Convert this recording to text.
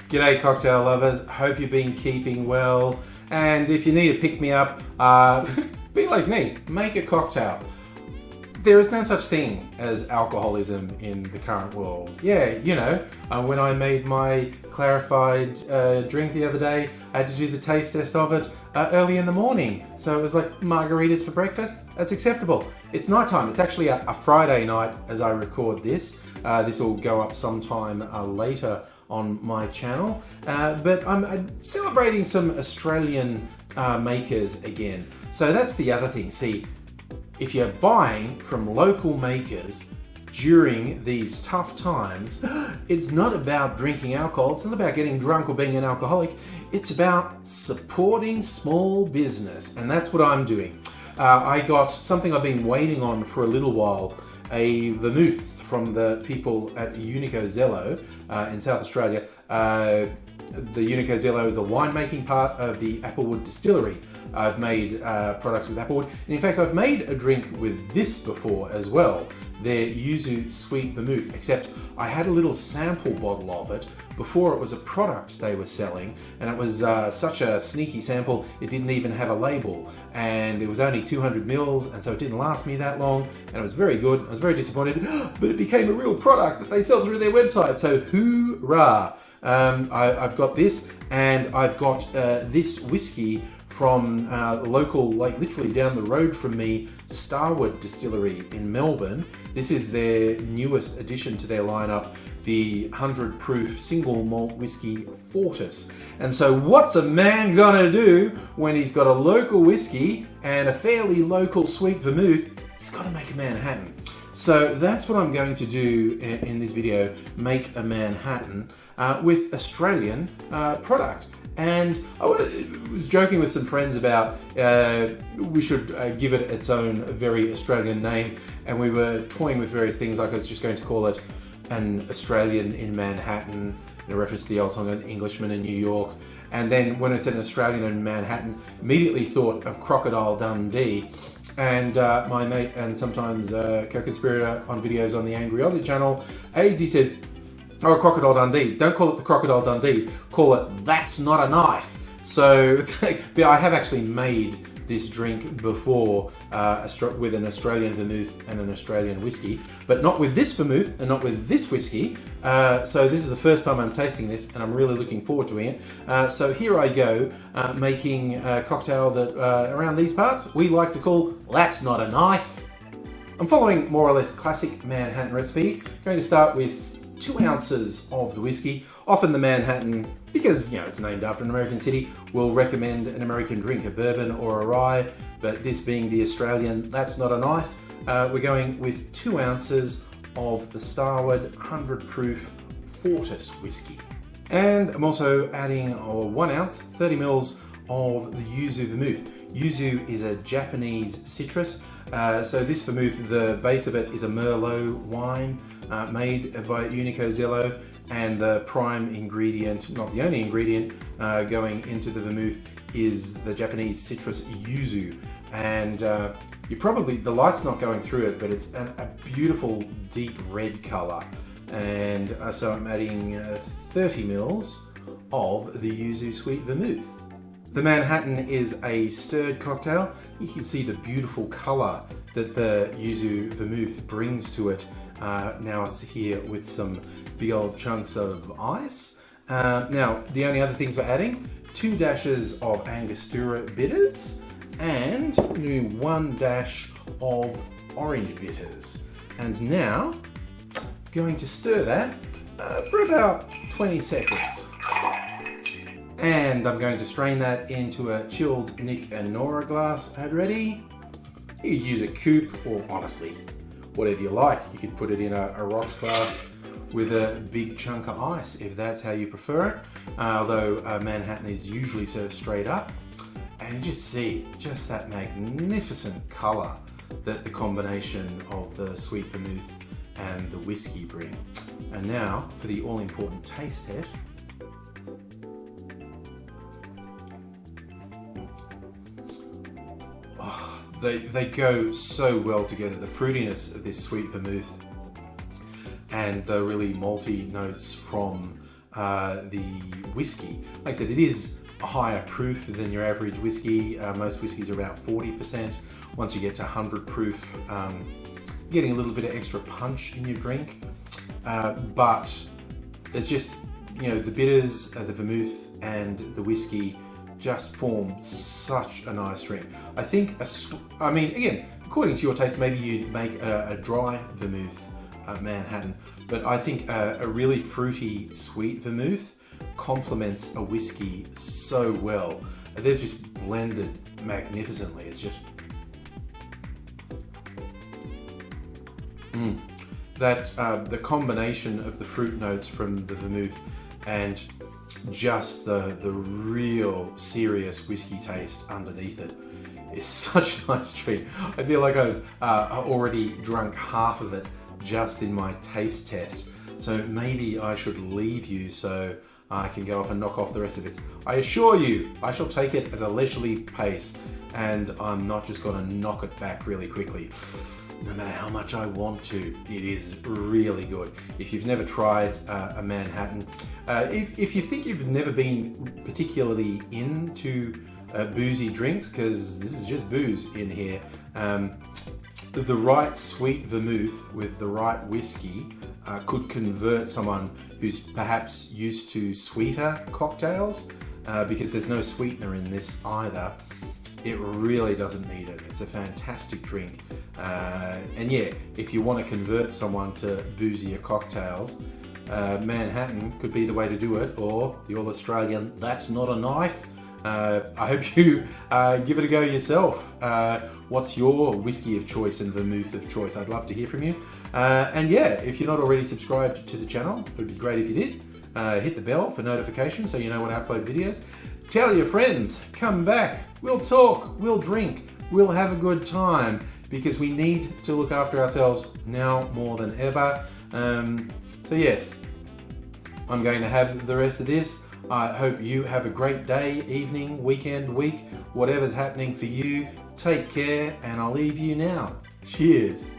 G'day cocktail lovers, hope you've been keeping well, and if you need a pick-me-up, be like me, make a cocktail. There is no such thing as alcoholism in the current world. Yeah, you know, when I made my clarified drink the other day, I had to do the taste test of it early in the morning. So it was like margaritas for breakfast. That's acceptable. It's nighttime. It's actually a Friday night as I record this. This will go up sometime later on my channel. But I'm celebrating some Australian makers again. So that's the other thing. See, if you're buying from local makers during these tough times, it's not about drinking alcohol, it's not about getting drunk or being an alcoholic, it's about supporting small business, and that's what I'm doing. I got something I've been waiting on for a little while, a vermouth from the people at Unico Zello in South Australia. The Unico Zello is a winemaking part of the Applewood distillery. I've made products with Applewood, and in fact I've made a drink with this before as well, their Yuzu Sweet Vermouth, except I had a little sample bottle of it before it was a product they were selling, and it was such a sneaky sample it didn't even have a label, and it was only 200 mils, and so it didn't last me that long, and it was very good. I was very disappointed, but it became a real product that they sell through their website, so hoorah! I've got this, and I've got this whiskey from local, like literally down the road from me, Starwood Distillery in Melbourne. This is their newest addition to their lineup, the 100 proof single malt whiskey Fortis. And so what's a man gonna do when he's got a local whiskey and a fairly local sweet vermouth? He's gotta make a Manhattan. So that's what I'm going to do in this video, make a Manhattan with Australian product. And I was joking with some friends about we should give it its own very Australian name, and we were toying with various things, like I was just going to call it an Australian in Manhattan, in reference to the old song An Englishman in New York. And then when I said an Australian in Manhattan, immediately thought of Crocodile Dundee. And my mate and sometimes co-conspirator on videos on the Angry Aussie channel, AIDS, he said, "Oh, Crocodile Dundee, don't call it the Crocodile Dundee, call it That's Not a Knife." So I have actually made this drink before with an Australian vermouth and an Australian whiskey, but not with this vermouth and not with this whiskey. So this is the first time I'm tasting this, and I'm really looking forward to it. So here I go, making a cocktail that around these parts we like to call That's Not a Knife. I'm following more or less classic Manhattan recipe. I'm going to start with 2 ounces of the whiskey. Often the Manhattan, because you know it's named after an American city, will recommend an American drink, a bourbon or a rye, but this being the Australian That's Not a Knife, we're going with 2 ounces of the Starwood 100 proof Fortis whiskey. And I'm also adding 1 ounce, 30 mils of the Yuzu vermouth. Yuzu is a Japanese citrus, so this vermouth, the base of it is a Merlot wine made by Unico Zello, and the prime ingredient, not the only ingredient, going into the vermouth is the Japanese citrus Yuzu. And the light's not going through it, but it's a beautiful deep red color. And so I'm adding 30 mils of the Yuzu Sweet Vermouth. The Manhattan is a stirred cocktail. You can see the beautiful color that the Yuzu Vermouth brings to it. Now it's here with some big old chunks of ice. Now, the only other things we're adding, 2 dashes of Angostura bitters, and I'm doing 1 dash of orange bitters. And now, going to stir that for about 20 seconds. And I'm going to strain that into a chilled Nick and Nora glass. Add ready. You could use a coupe, or honestly, whatever you like. You could put it in a rocks glass with a big chunk of ice if that's how you prefer it. Although Manhattan is usually served straight up. And you just see just that magnificent color that the combination of the sweet vermouth and the whiskey bring. And now for the all-important taste test. Oh, they go so well together. The fruitiness of this sweet vermouth and the really malty notes from the whiskey. Like I said, it is a higher proof than your average whiskey. Most whiskeys are about 40%. Once you get to 100 proof, you're getting a little bit of extra punch in your drink. But it's just, the bitters, the vermouth and the whiskey just form such a nice drink. I think, again, according to your taste, maybe you'd make a dry vermouth Manhattan, but I think a really fruity, sweet vermouth complements a whiskey so well. They're just blended magnificently. It's just the combination of the fruit notes from the vermouth and just the real serious whiskey taste underneath it is such a nice treat. I feel like I've already drunk half of it just in my taste test. So maybe I should leave you so I can go off and knock off the rest of this. I assure you, I shall take it at a leisurely pace, and I'm not just going to knock it back really quickly. No matter how much I want to, it is really good. If you've never tried a Manhattan, if you think you've never been particularly into boozy drinks, because this is just booze in here, the right sweet vermouth with the right whiskey could convert someone who's perhaps used to sweeter cocktails, because there's no sweetener in this either. It really doesn't need it. It's a fantastic drink. And yeah, if you want to convert someone to boozier cocktails, Manhattan could be the way to do it, or the All Australian, that's not a knife. I hope you give it a go yourself. What's your whiskey of choice and vermouth of choice? I'd love to hear from you. And yeah, if you're not already subscribed to the channel, it would be great if you did. Hit the bell for notifications so you know when I upload videos. Tell your friends, come back, we'll talk, we'll drink, we'll have a good time, because we need to look after ourselves now more than ever. So yes, I'm going to have the rest of this. I hope you have a great day, evening, weekend, week, whatever's happening for you. Take care, and I'll leave you now. Cheers.